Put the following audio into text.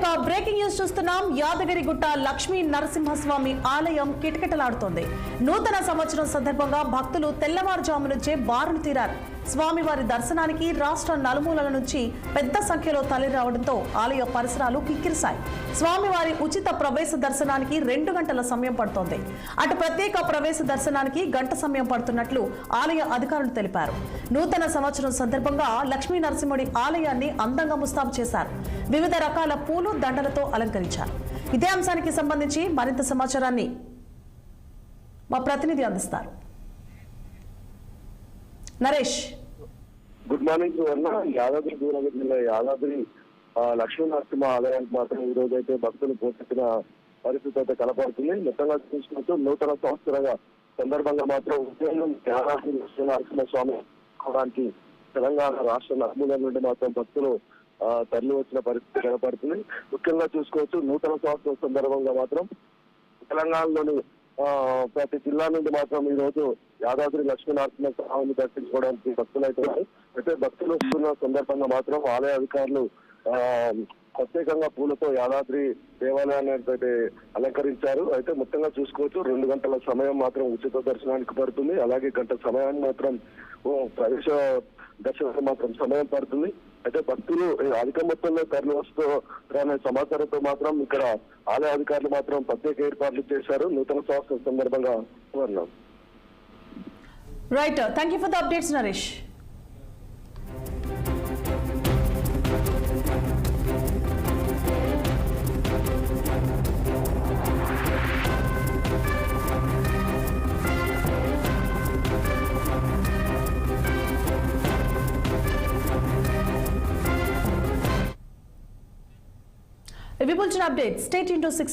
ఇక breaking news చూస్తున్నాం. యాదగిరిగుట్ట లక్ష్మీ నరసింహస్వామి ఆలయం కిటకిటలాడుతోంది. నూతన సంవత్సరం సందర్భంగా భక్తులు తెల్లవారుజాము నుంచే బారులు తీరారు. స్వామివారి దర్శనానికి రాష్ట్ర నలుమూలల నుంచి పెద్ద సంఖ్యలో తరలిరావడంతో ఆలయ పరిసరాలు కిక్కిరిశాయి. స్వామివారి ఉచిత ప్రవేశ దర్శనానికి 2 గంటల సమయం పడుతోంది. అటు ప్రత్యేక ప్రవేశ దర్శనానికి గంట సమయం పడుతున్నట్లు ఆలయ అధికారులు తెలిపారు. నూతన సంవత్సరం సందర్భంగా లక్ష్మీ నరసింహుడి ఆలయాన్ని అందంగా ముస్తాబు చేశారు. వివిధ రకాల పూలు దండలతో అలంకరించారు. ఇదే అంశానికి సంబంధించి మరింత సమాచారాన్ని మా ప్రతినిధి అందిస్తారు. నరేష్, గుడ్ మార్నింగ్ సువర్ణ. యాదాద్రి భువనగిరి జిల్లా యాదాద్రి లక్ష్మీ నరసింహ ఆలయానికి మాత్రం ఈ రోజు అయితే భక్తులు పోటెత్తిన పరిస్థితి అయితే కనపడుతుంది. మొత్తంగా చూసుకుంటూ నూతన సంవత్సర సందర్భంగా మాత్రం ఉదయం యాదాద్రి లక్ష్మీ నరసింహ స్వామి కోవడానికి తెలంగాణ రాష్ట్ర నలుమూలల నుండి మాత్రం భక్తులు తరలి వచ్చిన పరిస్థితి కనపడుతుంది. ముఖ్యంగా చూసుకోవచ్చు, నూతన సంవత్సరం సందర్భంగా మాత్రం తెలంగాణలోని ప్రతి జిల్లా నుండి మాత్రం ఈ రోజు యాదాద్రి లక్ష్మీ నరసింహ స్వామిని దర్శించుకోవడానికి భక్తులు అయితే భక్తులు వస్తున్న సందర్భంగా మాత్రం ఆలయ అధికారులు ప్రత్యేకంగా పూలతో యాదాద్రి దేవాలయాన్ని అయితే అలంకరించారు. అయితే మొత్తంగా చూసుకోవచ్చు, 2 గంటల సమయం మాత్రం ఉచిత దర్శనానికి పడుతుంది. అలాగే గంట సమయాన్ని మాత్రం ప్రవేశ దర్శనానికి మాత్రం సమయం పడుతుంది. అయితే భక్తులు అధిక మొత్తంలో తరలి వస్తున్న సమాచారంతో మాత్రం ఇక్కడ ఆలయ అధికారులు మాత్రం ప్రత్యేక ఏర్పాట్లు చేశారు. నూతన సంవత్సరం సందర్భంగా right. Thank you for the updates Naresh. If you want an update, stay tuned to 6